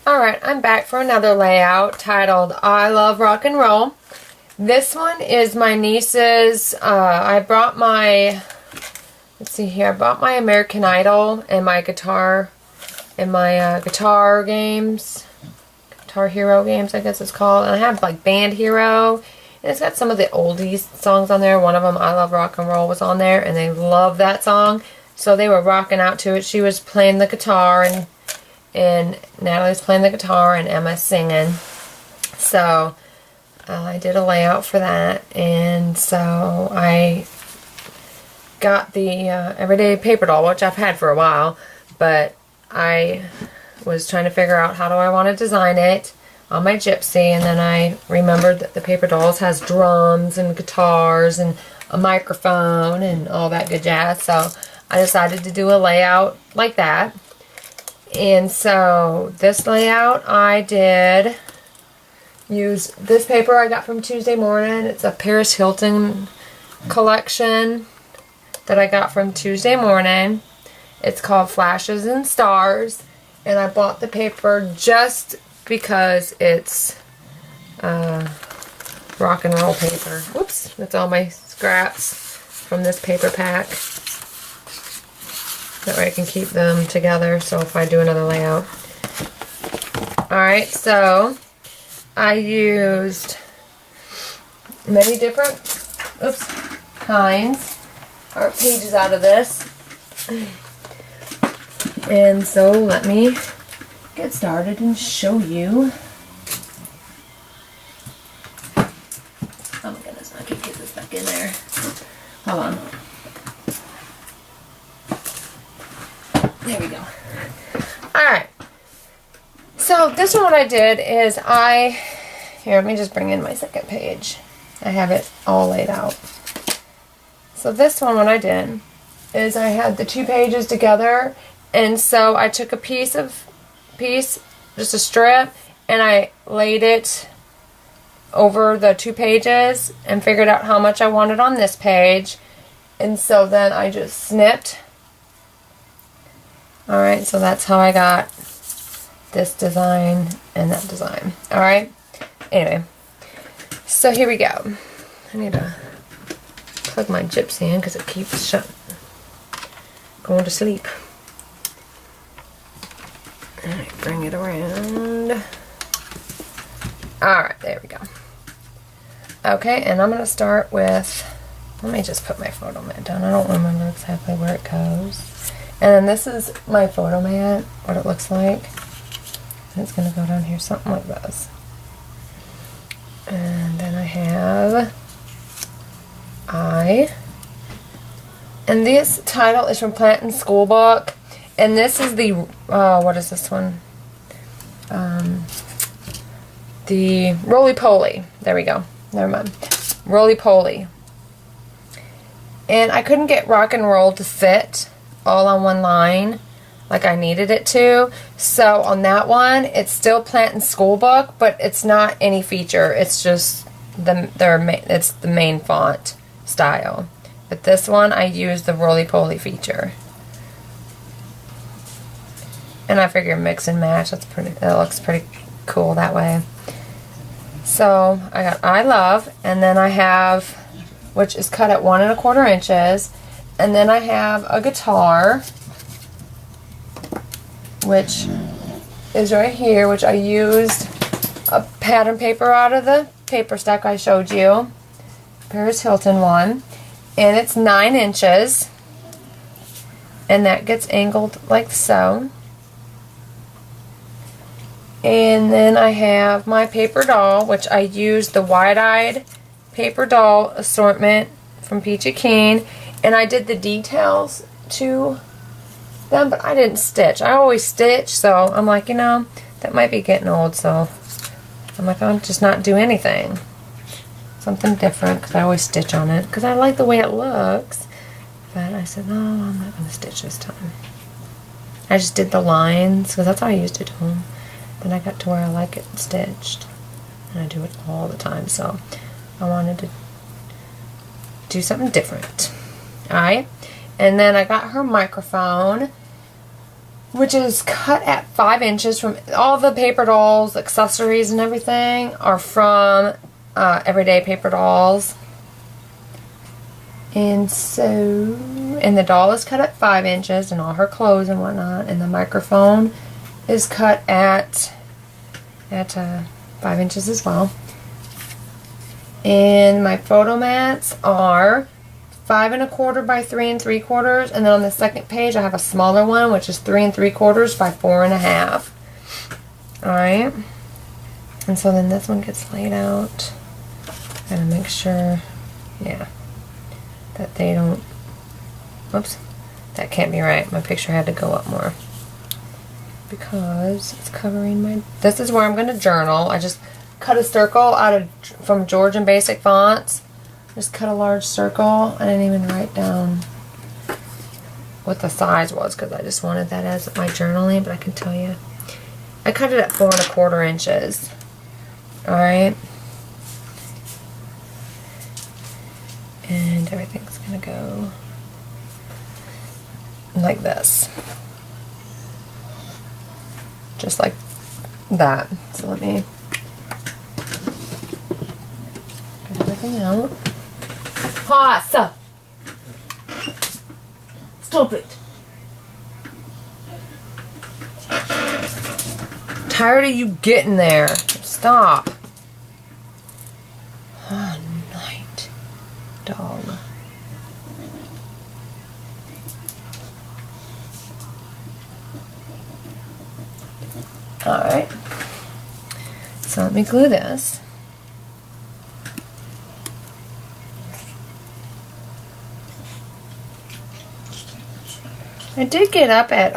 Alright, I'm back for another layout titled I Love Rock and Roll. This one is my niece's. I brought my, let's see here, I bought my American Idol and my guitar guitar games. Guitar Hero games, I guess it's called. And I have like Band Hero. And it's got some of the oldies songs on there. One of them, I Love Rock and Roll, was on there. And they love that song. So they were rocking out to it. She was playing the guitar and Natalie was playing the guitar and Emma's singing. So I did a layout for that. And so I got the everyday paper doll, which I've had for a while. But I was trying to figure out how do I want to design it on my Gypsy. And then I remembered that the paper dolls has drums and guitars and a microphone and all that good jazz. So I decided to do a layout like that. And so this layout, I did use this paper I got from Tuesday Morning. It's a Paris Hilton collection that I got from Tuesday Morning. It's called Flashes and Stars. And I bought the paper just because it's rock and roll paper. Whoops, that's all my scraps from this paper pack. That way I can keep them together, so if I do another layout. Alright, so I used many different kinds or pages out of this. And so let me get started and show you. Oh my goodness, I can get this back in there. Hold on. There we go. Alright. So this one, what I did is here, let me just bring in my second page. I have it all laid out. So this one, what I did is I had the two pages together, and so I took a piece, just a strip, and I laid it over the two pages and figured out how much I wanted on this page. And so then I just snipped. Alright, so that's how I got this design and that design. Alright, anyway, so here we go. I need to plug my Gypsy in because it keeps going to sleep. Alright, bring it around. Alright, there we go. Okay, and I'm going to start with, let me just put my photo mat down. I don't remember exactly where it goes. And then this is my photo mat, what it looks like. And it's going to go down here, something like this. And then I have and this title is from Plantin Schoolbook. And this is the, what is this one? The Roly-Poly. There we go. Never mind. Roly-Poly. And I couldn't get rock and roll to fit all on one line like I needed it to. So on that one, it's still Plantin Schoolbook, but it's not any feature. It's just it's the main font style. But this one, I used the Roly-Poly feature. And I figure mix and match. It looks pretty cool that way. So I got I Love, and then I have, which is cut at 1 1/4 inches, and then I have a guitar, which is right here, which I used a pattern paper out of the paper stack I showed you, Paris Hilton one, and it's 9 inches, and that gets angled like so. And then I have my paper doll, which I used the wide-eyed paper doll assortment from Peachy Keen, and I did the details to them, but I didn't stitch. I always stitch, so I'm like, you know, that might be getting old, so I'm like, I'll just not do anything. Something different, because I always stitch on it, because I like the way it looks. But I said, no, I'm not going to stitch this time. I just did the lines, because that's how I used to do them. Then I got to where I like it stitched, and I do it all the time, so I wanted to do something different. Alright, and then I got her microphone, which is cut at 5 inches. From all the paper dolls, accessories and everything are from Everyday Paper Dolls. And so, and the doll is cut at 5 inches, and all her clothes and whatnot, and the microphone is cut at 5 inches as well. And my photo mats are 5 1/4 by 3 3/4, and then on the second page I have a smaller one, which is 3 3/4 by 4 1/2. Alright, and so then this one gets laid out. Gotta make sure, yeah, that they don't, whoops, that can't be right. My picture had to go up more because it's covering my, this is where I'm going to journal. I just cut a circle from Georgian Basic Fonts. Just cut a large circle. I didn't even write down what the size was because I just wanted that as my journaling, but I can tell you. I cut it at 4 1/4 inches. Alright. And everything's going to go like this. Just like that. So let me get everything out. Pause! Stop it! Tired of you getting there. Stop. Oh, night dog. Alright. So let me glue this. I did get up at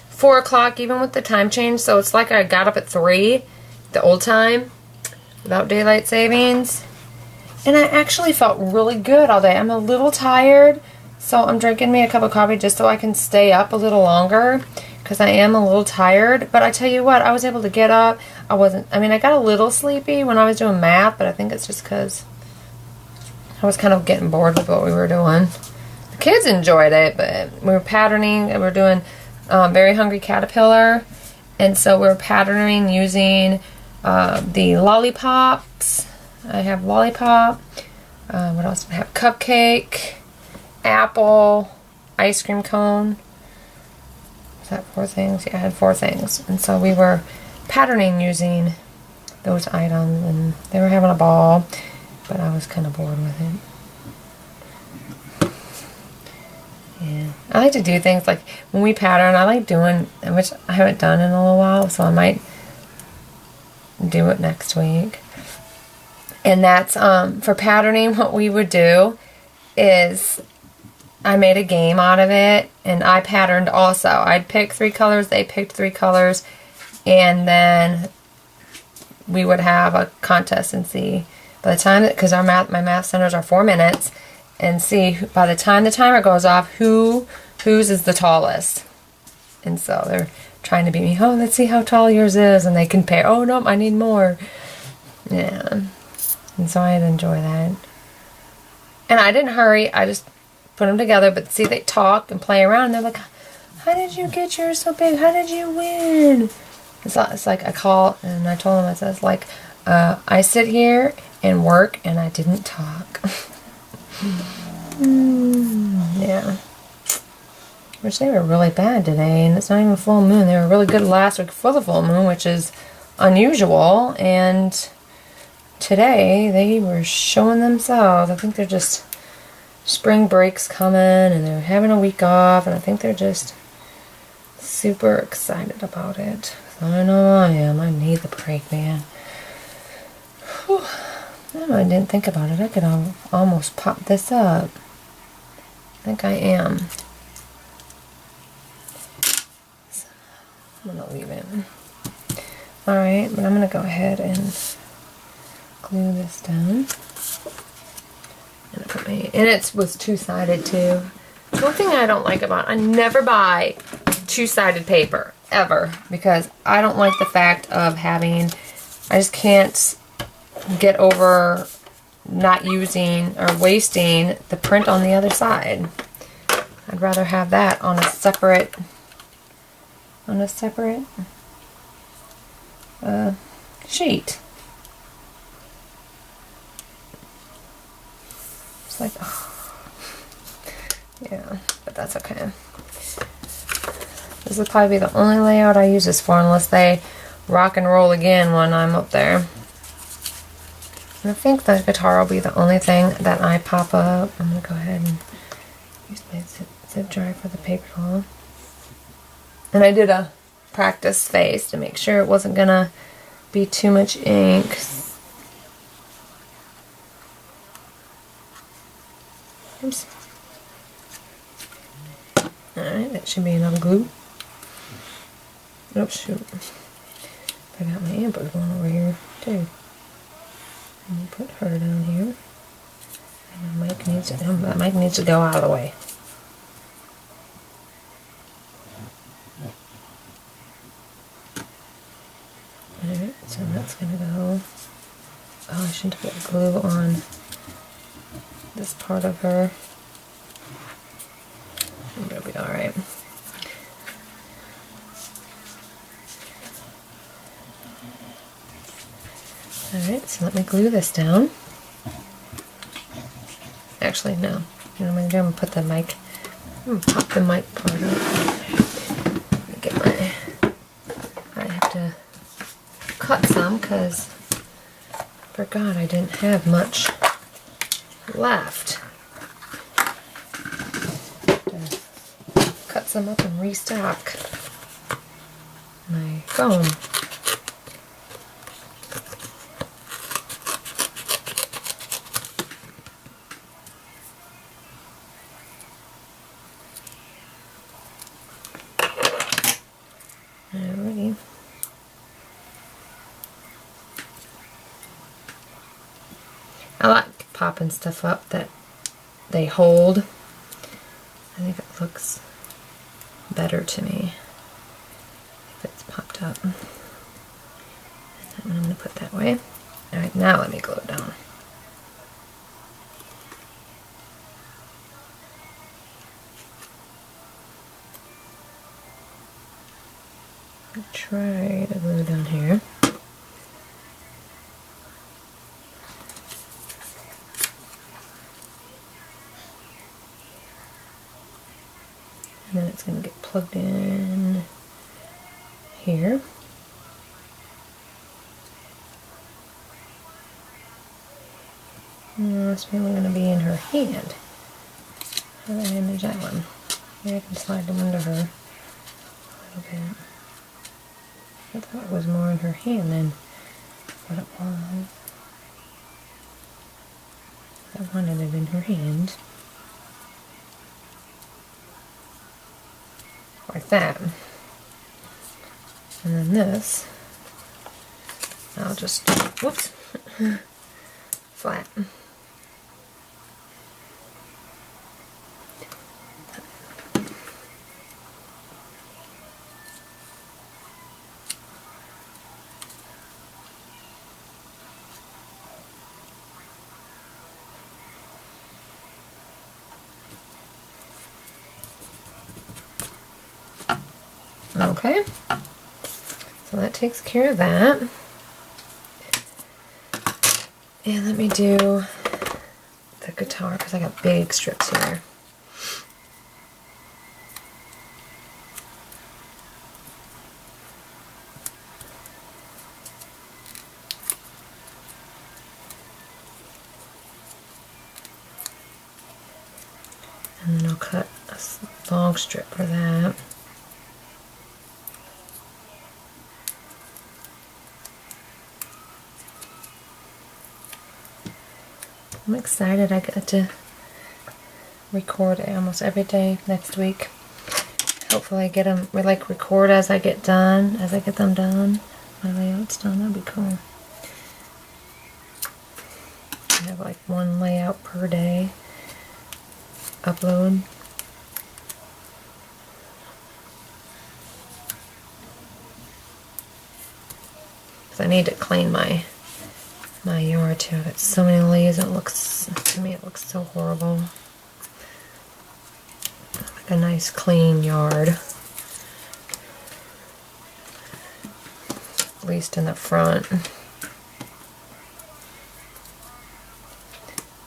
4 o'clock even with the time change, so it's like I got up at 3 the old time without daylight savings, and I actually felt really good all day. I'm a little tired, so I'm drinking me a cup of coffee just so I can stay up a little longer because I am a little tired. But I tell you what, I was able to get up. I got a little sleepy when I was doing math, but I think it's just because I was kind of getting bored with what we were doing. The kids enjoyed it, but we were patterning and we were doing Very Hungry Caterpillar, and so we were patterning using the lollipops. I have lollipop. What else do I have? Cupcake, apple, ice cream cone. Is that 4 things? Yeah, I had 4 things. And so we were patterning using those items, and they were having a ball, but I was kind of bored with it. Yeah, I like to do things like when we pattern, I like doing, which I haven't done in a little while, so I might do it next week. And that's for patterning. What we would do is I made a game out of it, and I patterned also. I'd pick 3 colors, they picked 3 colors, and then we would have a contest and see by the time, because my math centers are 4 minutes, and see by the time the timer goes off whose is the tallest. And so they're trying to beat me. Oh, let's see how tall yours is, and they compare. Oh no, I need more. Yeah. And so I'd enjoy that. And I didn't hurry. I just put them together. But see, they talk and play around. And they're like, how did you get yours so big? How did you win? It's like I call, and I told them, I says, like, I sit here and work, and I didn't talk. Yeah. Which they were really bad today, and it's not even full moon. They were really good last week for the full moon, which is unusual, and today they were showing themselves. I think they're just, spring break's coming, and they're having a week off, and I think they're just super excited about it. I know I am. I need the break, man. Whew. I didn't think about it. I could almost pop this up. I think I am. So I'm going to leave it. Alright, but I'm going to go ahead and glue this down. And it was two-sided too. One thing I don't like about it, I never buy two-sided paper, ever. Because I don't like the fact of having, I just can't get over not using or wasting the print on the other side. I'd rather have that on a separate on a separate sheet. It's like, oh. Yeah, but that's okay. This will probably be the only layout I use this for unless they rock and roll again when I'm up there. And I think the guitar will be the only thing that I pop up. I'm going to go ahead and use my zip drive for the paper roll. And I did a practice face to make sure it wasn't going to be too much ink. Oops. Alright, that should be enough glue. Oops, shoot. I got my amber going over here, too. I'm going to put her down here. And that mic needs to go out of the way. Alright, so that's going to go. Oh, I shouldn't have put glue on this part of her. It'll be alright. Alright, so let me glue this down. Actually, no. You know what I'm going to do? I'm going to put the mic, I'm going to pop the mic part up. Let me get my, I have to cut some because I forgot I didn't have much left. Cut some up and restock my foam. Alrighty. I like popping stuff up that they hold. I think it looks better to me if it's popped up. And I'm going to put that way. Alright, now let me glue it down. Try to glue down here. And then it's going to get plugged in here. And that's really going to be in her hand. How do I image that one? Maybe I can slide them under her a little bit. I thought it was more in her hand than what it was. I wanted it in her hand. Like that. And then this, I'll just, whoops, flat. Okay, so that takes care of that. And let me do the guitar because I got big strips here. And then I'll cut a long strip for that. I'm excited I get to record almost every day next week. Hopefully I get them, record as I get them done. My layout's done, that'd be cool. I have like one layout per day. Upload. Because I need to clean my yard too. I've got so many leaves. It looks, to me, it looks so horrible. Like a nice clean yard. least in the front.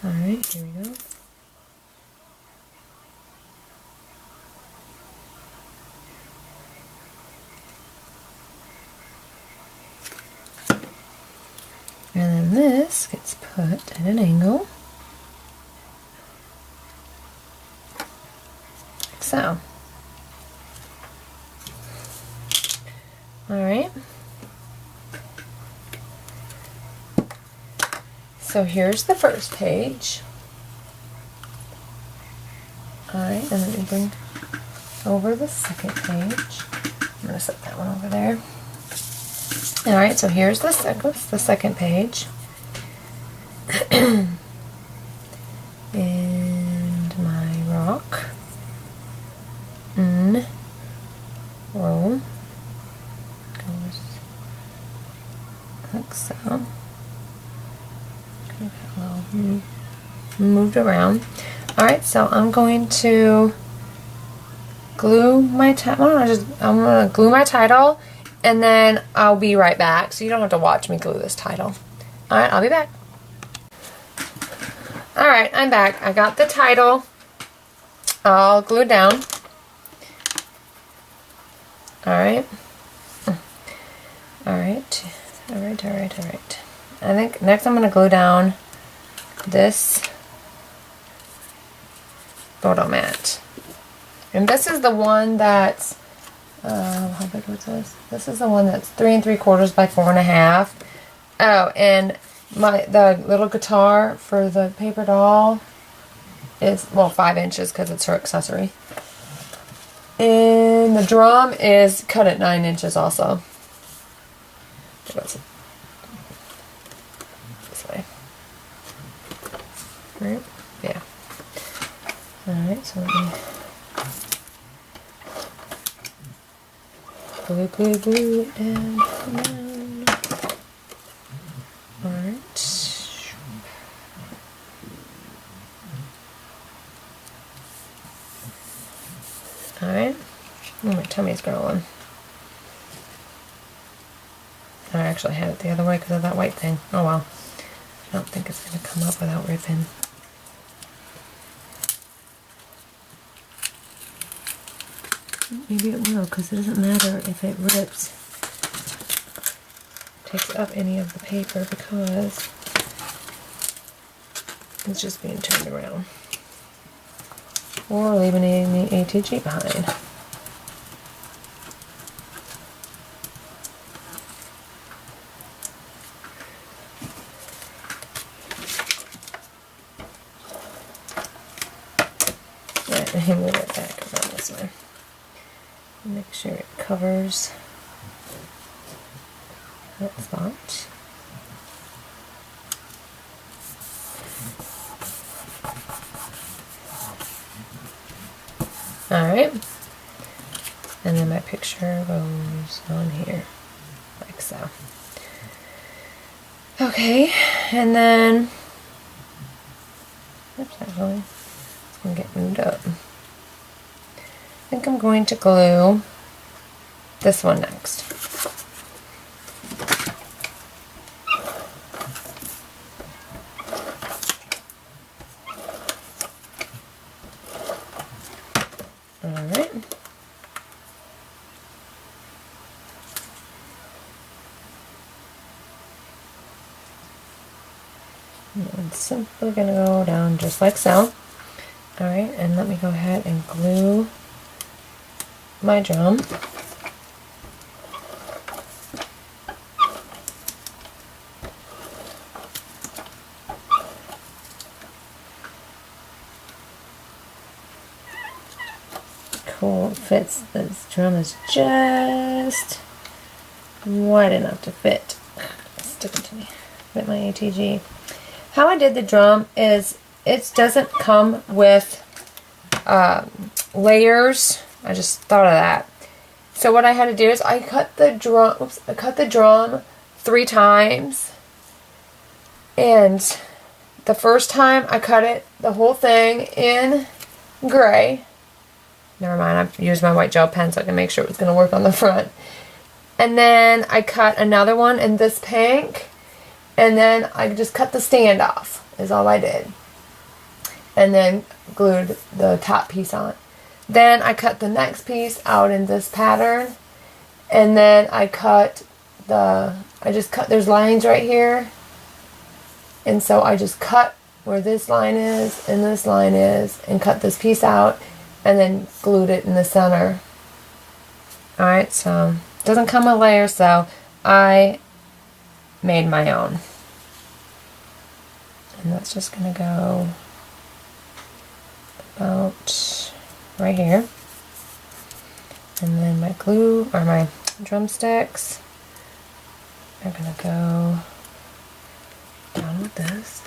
Alright, here we go. And then this gets put at an angle. Like so. Alright. So here's the first page. Alright, and let me bring over the second page. I'm going to set that one over there. Alright, so here's the second page. And my rock n roll goes like so. Kind of a little moved around. Alright, so I'm going to glue my title. I'm going to glue my title. And then I'll be right back, so you don't have to watch me glue this title. Alright, I'll be back. Alright, I'm back. I got the title all glued down. Alright. Alright. I think next I'm going to glue down this photo mat. And this is the one that's how big was this? This is the one that's 3 3/4 by 4.5. Oh, and the little guitar for the paper doll is, well, 5 inches because it's her accessory. And the drum is cut at 9 inches also. It goes this way. Right? Yeah. Alright, so let me glue it down. Alright. Alright. Oh, my tummy's growling. I actually had it the other way because of that white thing. Oh well. I don't think it's going to come up without ripping. Maybe it will, because it doesn't matter if it rips, takes up any of the paper, because it's just being turned around. Or leaving the ATG behind. Alright, let me move it back around this way. Make sure it covers that spot. Alright. And then my picture goes on here, like so. Okay, and then, oops, actually, it's going to get moved up. I think I'm going to glue this one next. Alright. I'm simply going to go down just like so. Alright, and let me go ahead and glue my drum. Cool, it fits. This drum is just wide enough to fit. It's sticking to me. Fit my ATG. How I did the drum is it doesn't come with layers. I just thought of that. So what I had to do is I cut the drum. Oops, I cut the drum 3 times, and the first time I cut it the whole thing in gray. Never mind. I used my white gel pen so I can make sure it was going to work on the front. And then I cut another one in this pink. And then I just cut the stand off, is all I did. And then glued the top piece on. Then I cut the next piece out in this pattern. And then I just cut, there's lines right here. And so I just cut where this line is and this line is and cut this piece out and then glued it in the center. Alright, so it doesn't come with layers, so I made my own. And that's just going to go about right here. And then my glue, or my drumsticks, are going to go down with this.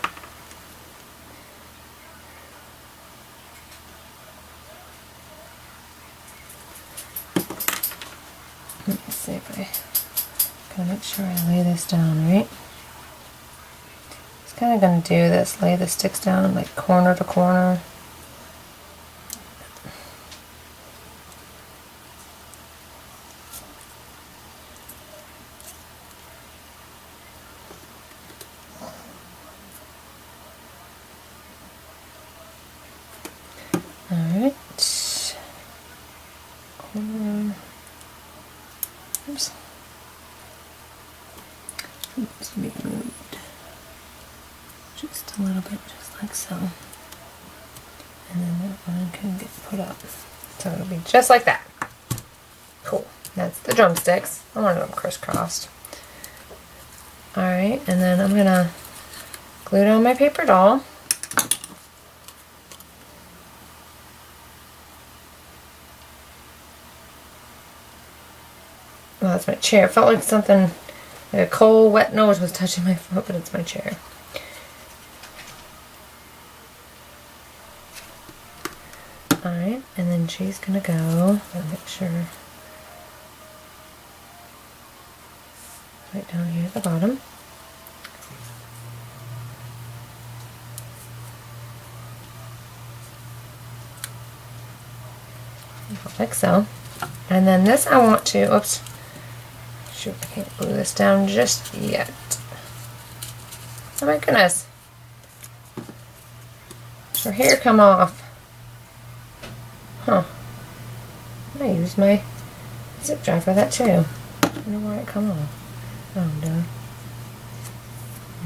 Let me see if I gotta make sure I lay this down right. Just kind of gonna do this, lay the sticks down like corner to corner. Alright. Corner. Oops. Needs to be moved just a little bit, just like so. And then that one can get put up. So it'll be just like that. Cool. That's the drumsticks. I wanted them crisscrossed. Alright, and then I'm going to glue down my paper doll. Well, that's my chair. It felt like something, like a cold, wet nose was touching my foot, but it's my chair. Alright, and then she's gonna go, I'll make sure, right down here at the bottom. Like so. And then this I want to, oops. Shoot, I can't glue this down just yet. Oh my goodness. Her hair come off. Huh. I used my zip tie for that too. I wonder why it come off. Oh no.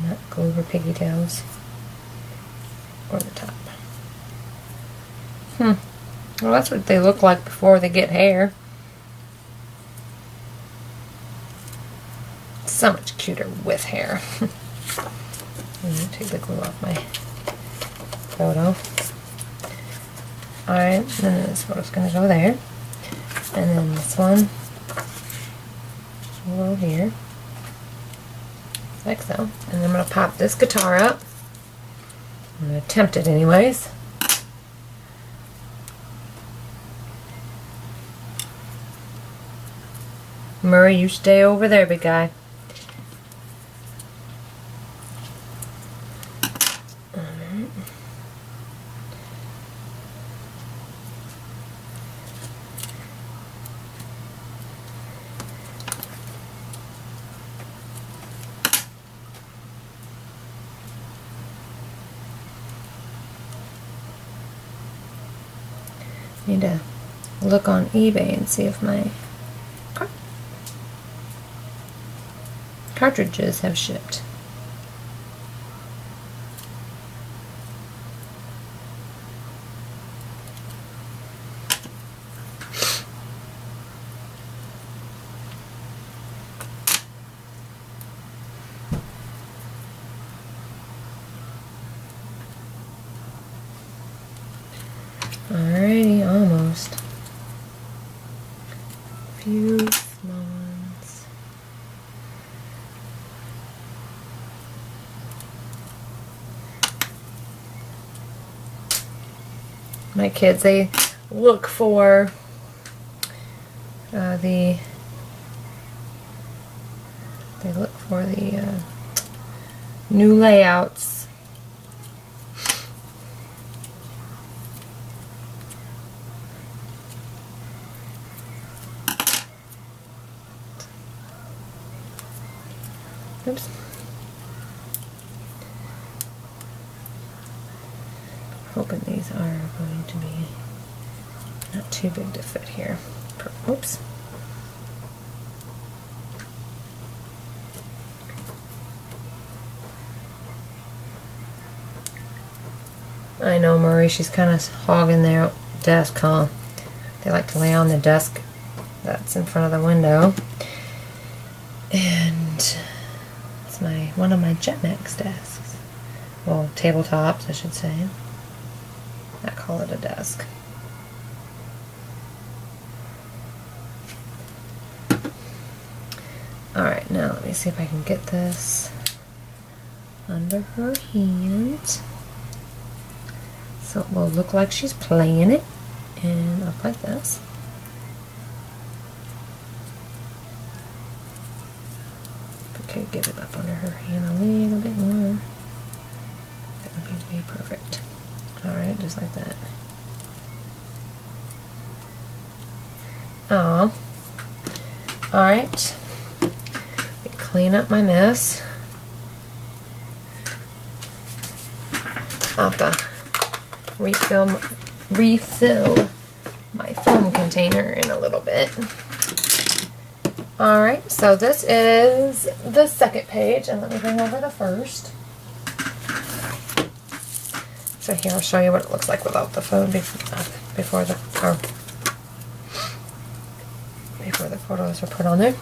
Not glue her pigtails. Or the top. Well, that's what they look like before they get hair. So much cuter with hair. I'm going to take the glue off my photo. Alright, and then this photo's going to go there. And then this one will go here. Like so. And I'm going to pop this guitar up. I'm going to attempt it anyways. Murray, you stay over there, big guy. Alright. Need to look on eBay and see if my cartridges have shipped. Alrighty, almost. A few small ones. My kids, they look for the new layouts. Oops. Hoping these are going to be not too big to fit here. Oops. I know Marie, she's kind of hogging their desk, huh? They like to lay on the desk that's in front of the window. And it's one of my Jetmax desks. Well, tabletops, I should say. I call it a desk. Alright, now let me see if I can get this under her hand. So it will look like she's playing it. And up like this. Okay, get it up under her hand a little bit more. That would be perfect. Alright, just like that. Oh. Alright. Clean up my mess. I'll have to refill my film container in a little bit. Alright, so this is the second page, and let me bring over the first. So here, I'll show you what it looks like without the phone before the photos are put on there.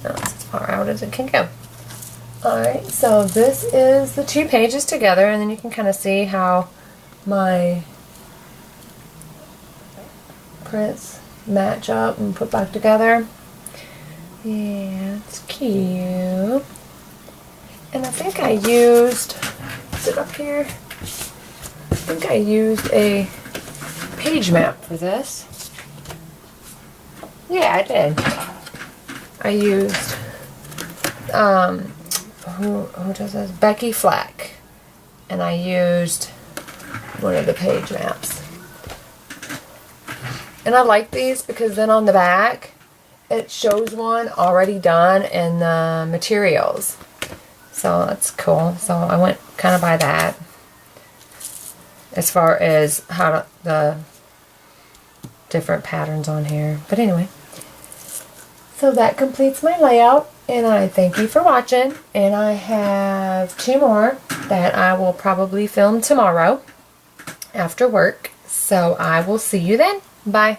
That's as far out as it can go. Alright, so this is the two pages together, and then you can kind of see how my prints match up and put back together. Yeah, it's cute. And I think I used, is it up here? I think I used a page map for this. Yeah, I did. I used, who does this? Becky Flack. And I used one of the page maps. And I like these because then on the back, it shows one already done in the materials. So that's cool. So I went kind of by that. As far as how the different patterns on here. But anyway. So that completes my layout. And I thank you for watching. And I have 2 more that I will probably film tomorrow after work. So I will see you then. Bye.